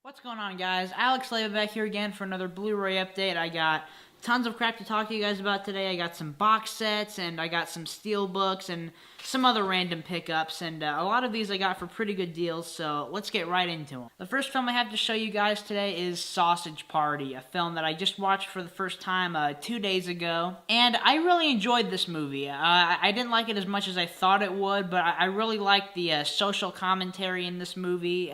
What's going on, guys? Alex Leva back here again for another Blu-ray update. I got tons of crap to talk to you guys about today. I got some box sets, and I got some Steelbooks, and some other random pickups, and a lot of these I got for pretty good deals, so let's get right into them. The first film I have to show you guys today is Sausage Party, a film that I just watched for the first time 2 days ago, and I really enjoyed this movie. I didn't like it as much as I thought it would, but I really liked the social commentary in this movie,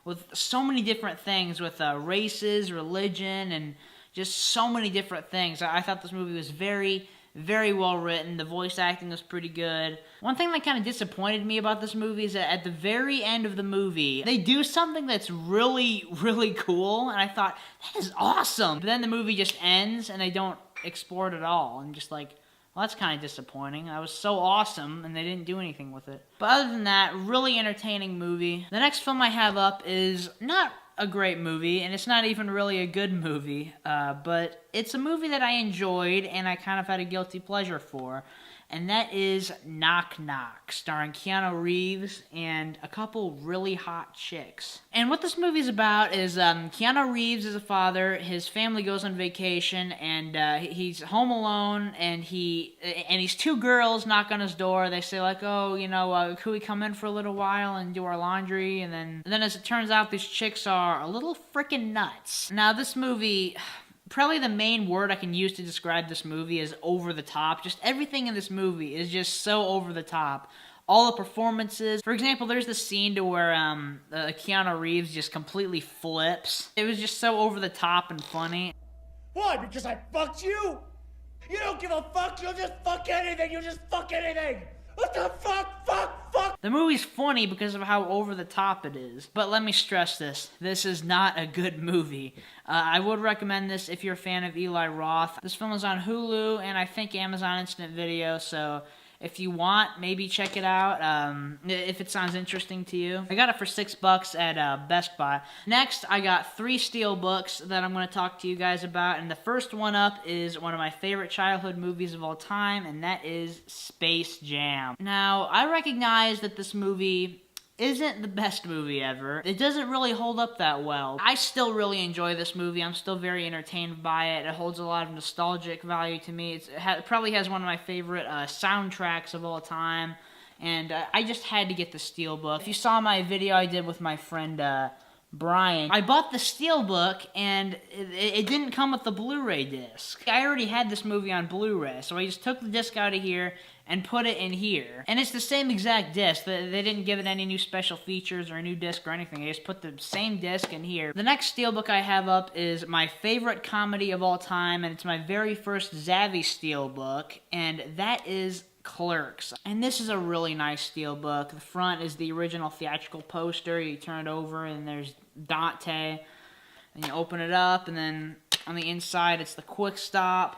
with so many different things, with races, religion, and just so many different things. I thought this movie was very, very well written. The voice acting was pretty good. One thing that kind of disappointed me about this movie is that at the very end of the movie, they do something that's really, really cool, and I thought, that is awesome! But then the movie just ends, and they don't explore it at all. I'm just like, well, that's kind of disappointing. That was so awesome, and they didn't do anything with it. But other than that, really entertaining movie. The next film I have up is not a great movie, and it's not even really a good movie, but it's a movie that I enjoyed, and I kind of had a guilty pleasure for, and that is Knock Knock, starring Keanu Reeves and a couple really hot chicks. And what this movie's about is Keanu Reeves is a father, his family goes on vacation, and he's home alone, and these two girls knock on his door. They say like, oh, you know, could we come in for a little while and do our laundry? And then as it turns out, these chicks are a little freaking nuts. Now this movie, probably the main word I can use to describe this movie is over the top. Just everything in this movie is just so over the top. All the performances. For example, there's the scene to where Keanu Reeves just completely flips. It was just so over the top and funny. Why? Because I fucked you? You don't give a fuck. You'll just fuck anything. You'll just fuck anything. What the fuck? Fuck. The movie's funny because of how over the top it is. But let me stress this. This is not a good movie. I would recommend this if you're a fan of Eli Roth. This film is on Hulu and I think Amazon Instant Video, so if you want, maybe check it out, if it sounds interesting to you. I got it for $6 at Best Buy. Next, I got 3 Steelbooks that I'm going to talk to you guys about, and the first one up is one of my favorite childhood movies of all time, and that is Space Jam. Now, I recognize that this movie isn't the best movie ever. It doesn't really hold up that well. I still really enjoy this movie. I'm still very entertained by it. It holds a lot of nostalgic value to me. It probably has one of my favorite soundtracks of all time, and I just had to get the Steelbook. If you saw my video I did with my friend Brian, I bought the Steelbook, and it didn't come with the Blu-ray disc. I already had this movie on Blu-ray, so I just took the disc out of here and put it in here. And it's the same exact disc. They didn't give it any new special features or a new disc or anything. They just put the same disc in here. The next Steelbook I have up is my favorite comedy of all time, and it's my very first Zavvi Steelbook, and that is Clerks. And this is a really nice Steelbook. The front is the original theatrical poster. You turn it over and there's Dante. And you open it up, and then on the inside it's the quick stop.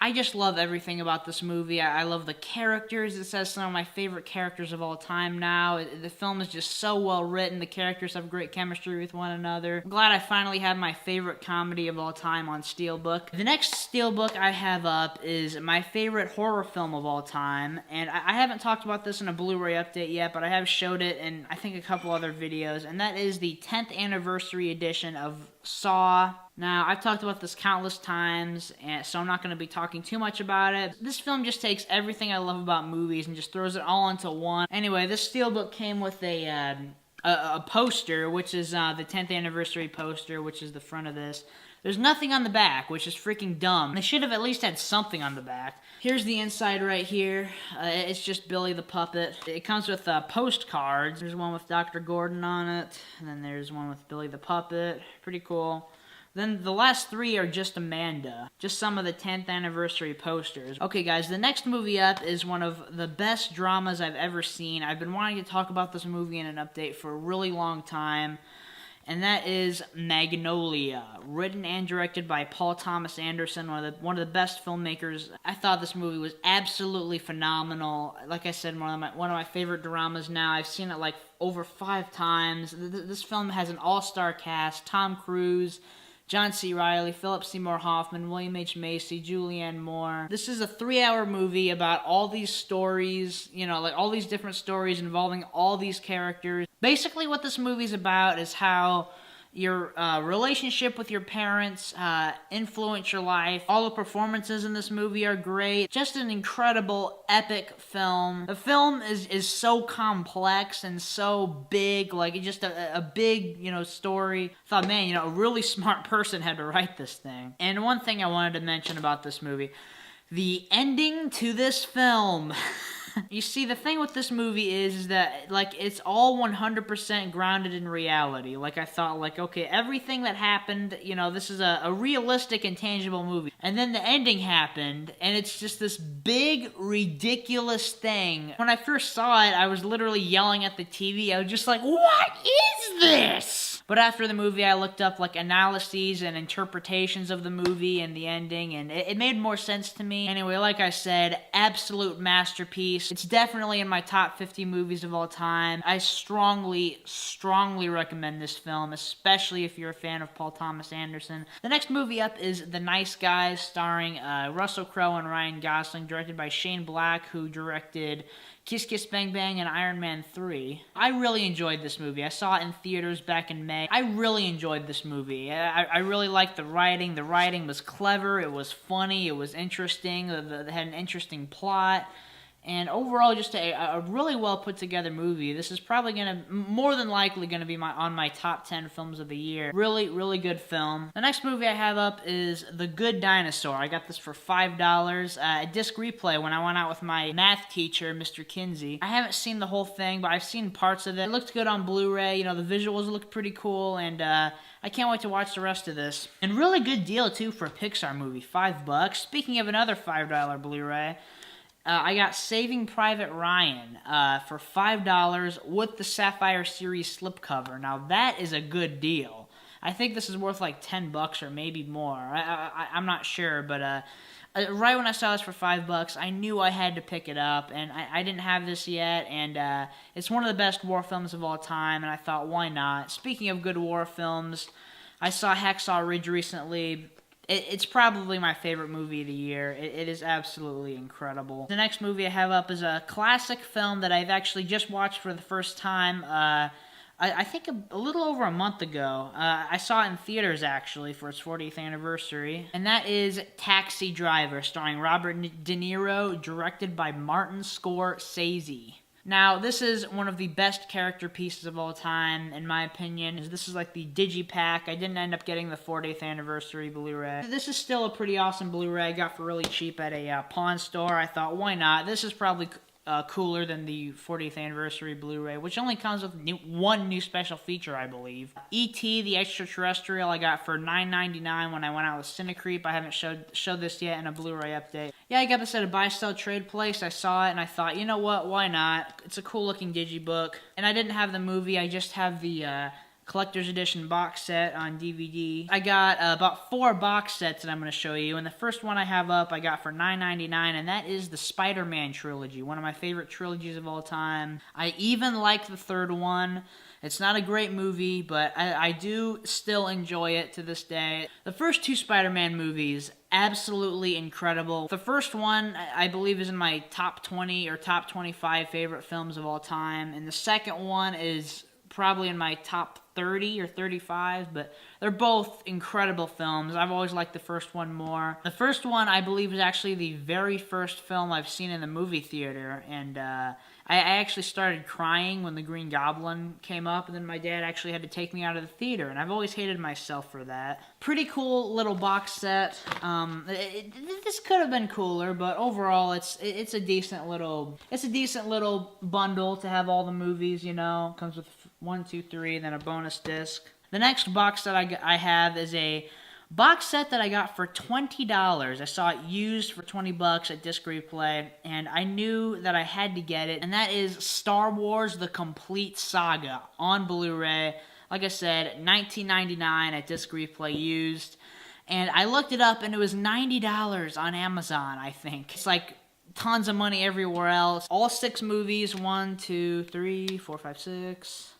I just love everything about this movie. I love the characters. It says some of my favorite characters of all time now. The film is just so well written. The characters have great chemistry with one another. I'm glad I finally have my favorite comedy of all time on Steelbook. The next Steelbook I have up is my favorite horror film of all time. And I haven't talked about this in a Blu-ray update yet, but I have showed it in, I think, a couple other videos. And that is the 10th anniversary edition of Saw. Now, I've talked about this countless times, and so I'm not going to be talking too much about it. This film just takes everything I love about movies and just throws it all into one. Anyway, this Steelbook came with a poster, which is the 10th anniversary poster, which is the front of this. There's nothing on the back, which is freaking dumb. They should have at least had something on the back. Here's the inside right here. It's just Billy the Puppet. It comes with postcards. There's one with Dr. Gordon on it, and then there's one with Billy the Puppet. Pretty cool. Then the last 3 are just Amanda. Just some of the 10th anniversary posters. Okay, guys, the next movie up is one of the best dramas I've ever seen. I've been wanting to talk about this movie in an update for a really long time, and that is Magnolia, written and directed by Paul Thomas Anderson, one of the best filmmakers. I thought this movie was absolutely phenomenal. Like I said, one of my favorite dramas now. I've seen it like over 5 times. This film has an all-star cast: Tom Cruise, John C. Reilly, Philip Seymour Hoffman, William H. Macy, Julianne Moore. This is a 3-hour movie about all these stories, like all these different stories involving all these characters. Basically what this movie's about is how your relationship with your parents influence your life. All the performances in this movie are great. Just an incredible, epic film. The film is so complex and so big, like it's just a big, story. I thought, man, a really smart person had to write this thing. And one thing I wanted to mention about this movie, the ending to this film. You see, the thing with this movie is that, it's all 100% grounded in reality. I thought, okay, everything that happened, this is a realistic and tangible movie. And then the ending happened, and it's just this big, ridiculous thing. When I first saw it, I was literally yelling at the TV. I was just like, what is this? But after the movie, I looked up, analyses and interpretations of the movie and the ending, and it made more sense to me. Anyway, like I said, absolute masterpiece. It's definitely in my top 50 movies of all time. I strongly, strongly recommend this film, especially if you're a fan of Paul Thomas Anderson. The next movie up is The Nice Guys, starring Russell Crowe and Ryan Gosling, directed by Shane Black, who directed Kiss Kiss Bang Bang and Iron Man 3. I really enjoyed this movie. I saw it in theaters back in May. I really enjoyed this movie. I really liked the writing. The writing was clever. It was funny. It was interesting. It had an interesting plot. And overall, just a really well put together movie. This is probably more than likely gonna be on my top 10 films of the year. Really, really good film. The next movie I have up is The Good Dinosaur. I got this for $5 at Disc Replay when I went out with my math teacher, Mr. Kinsey. I haven't seen the whole thing, but I've seen parts of it. It looked good on Blu-ray. The visuals looked pretty cool, and I can't wait to watch the rest of this. And really good deal, too, for a Pixar movie. $5. Speaking of another $5 Blu-ray, I got Saving Private Ryan for $5 with the Sapphire Series slipcover. Now, that is a good deal. I think this is worth $10 or maybe more. I'm not sure, but right when I saw this for $5, I knew I had to pick it up, and I didn't have this yet, and it's one of the best war films of all time, and I thought, why not? Speaking of good war films, I saw Hacksaw Ridge recently. It's probably my favorite movie of the year. It is absolutely incredible. The next movie I have up is a classic film that I've actually just watched for the first time. I think a little over a month ago. I saw it in theaters, actually, for its 40th anniversary. And that is Taxi Driver, starring Robert De Niro, directed by Martin Scorsese. Now, this is one of the best character pieces of all time, in my opinion. This is the Digipack. I didn't end up getting the 40th anniversary Blu-ray. This is still a pretty awesome Blu-ray I got for really cheap at a pawn store. I thought, why not? This is probably cooler than the 40th anniversary Blu-ray, which only comes with one new special feature, I believe. E.T. the Extraterrestrial I got for $9.99 when I went out with Cinecreep. I haven't showed this yet in a Blu-ray update. Yeah, I got this at a buy-sell trade place. I saw it and I thought, you know what, why not? It's a cool-looking digibook. And I didn't have the movie, I just have the collector's edition box set on DVD. I got about 4 box sets that I'm going to show you, and the first one I have up I got for $9.99, and that is the Spider-Man trilogy, one of my favorite trilogies of all time. I even like the third one. It's not a great movie, but I do still enjoy it to this day. The first 2 Spider-Man movies, absolutely incredible. The first one, I believe, is in my top 20 or top 25 favorite films of all time, and the second one is probably in my top 30 or 35, but they're both incredible films. I've always liked the first one more. The first one, I believe, is actually the very first film I've seen in the movie theater, and I actually started crying when the Green Goblin came up, and then my dad actually had to take me out of the theater, and I've always hated myself for that. Pretty cool little box set. This could have been cooler, but overall, it's a decent little bundle to have all the movies. Comes with 1, 2, 3, then a bonus disc. The next box set I have is a box set that I got for $20. I saw it used for $20 at Disc Replay, and I knew that I had to get it, and that is Star Wars: The Complete Saga on Blu-ray. Like I said, $19.99 at Disc Replay used, and I looked it up, and it was $90 on Amazon, I think. It's tons of money everywhere else. All 6 movies, 1, 2, 3, 4, 5, 6...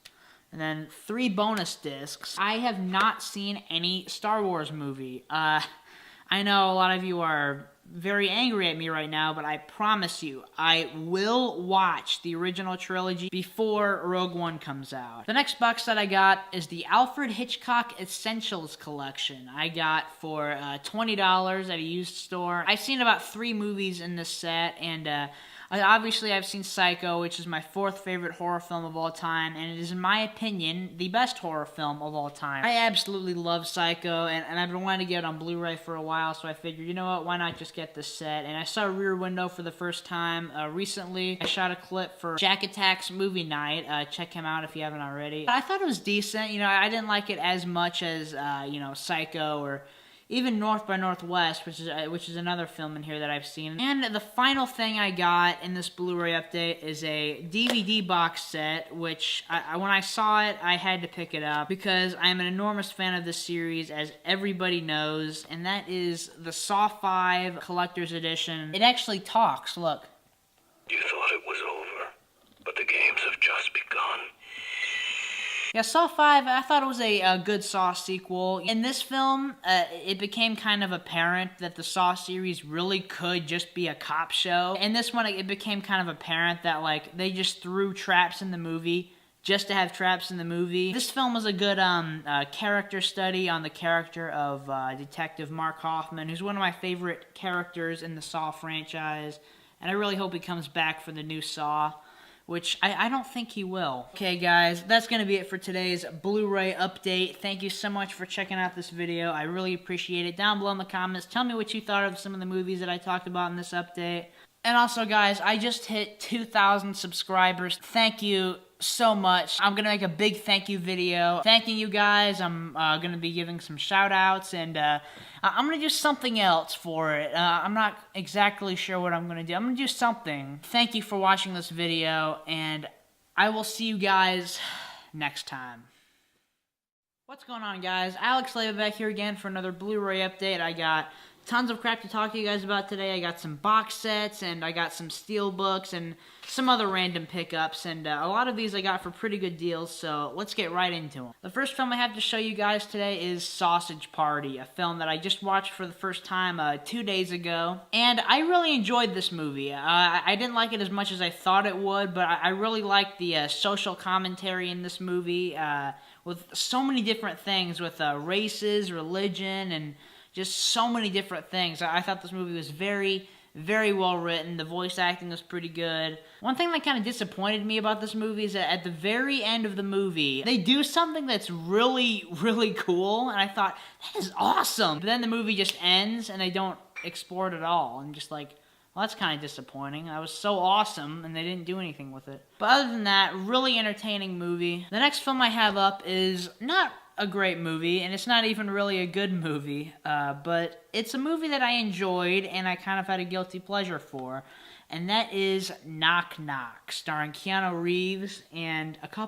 and then 3 bonus discs. I have not seen any Star Wars movie. I know a lot of you are very angry at me right now, but I promise you, I will watch the original trilogy before Rogue One comes out. The next box set I got is the Alfred Hitchcock Essentials Collection. I got for $20 at a used store. I've seen about 3 movies in this set, and obviously, I've seen Psycho, which is my 4th favorite horror film of all time, and it is, in my opinion, the best horror film of all time. I absolutely love Psycho, and I've been wanting to get it on Blu-ray for a while, so I figured, you know what, why not just get this set? And I saw Rear Window for the first time recently. I shot a clip for Jack Attack's movie night. Check him out if you haven't already. I thought it was decent. You know, I didn't like it as much as, you know, Psycho or even North by Northwest, which is another film in here that I've seen. And the final thing I got in this Blu-ray update is a DVD box set, which when I saw it, I had to pick it up because I'm an enormous fan of this series, as everybody knows, and that is the Saw 5 Collector's Edition. It actually talks, look. You thought it was over, but the games have just begun. Yeah, Saw 5, I thought it was a good Saw sequel. In this film, it became kind of apparent that the Saw series really could just be a cop show. In this one, it became kind of apparent that, like, they just threw traps in the movie just to have traps in the movie. This film was a good character study on the character of Detective Mark Hoffman, who's one of my favorite characters in the Saw franchise, and I really hope he comes back for the new Saw, which I don't think he will. Okay, guys, that's going to be it for today's Blu-ray update. Thank you so much for checking out this video. I really appreciate it. Down below in the comments, tell me what you thought of some of the movies that I talked about in this update. And also, guys, I just hit 2,000 subscribers. Thank you so much. I'm going to make a big thank you video thanking you guys. I'm going to be giving some shout-outs, and I'm going to do something else for it. I'm not exactly sure what I'm going to do. I'm going to do something. Thank you for watching this video, and I will see you guys next time. What's going on, guys? Alex Leva back here again for another Blu-ray update. I got tons of crap to talk to you guys about today. I got some box sets, and I got some Steelbooks, and some other random pickups, and a lot of these I got for pretty good deals, so let's get right into them. The first film I have to show you guys today is Sausage Party, a film that I just watched for the first time 2 days ago, and I really enjoyed this movie. I didn't like it as much as I thought it would, but I really liked the social commentary in this movie, with so many different things, with races, religion, and just so many different things. I thought this movie was very, very well written. The voice acting was pretty good. One thing that kind of disappointed me about this movie is that at the very end of the movie, they do something that's really, really cool, and I thought, that is awesome. But then the movie just ends, and they don't explore it at all. And just like, well, that's kind of disappointing. That was so awesome, and they didn't do anything with it. But other than that, really entertaining movie. The next film I have up is not a great movie, and it's not even really a good movie, but it's a movie that I enjoyed and I kind of had a guilty pleasure for, and that is Knock Knock, starring Keanu Reeves and a couple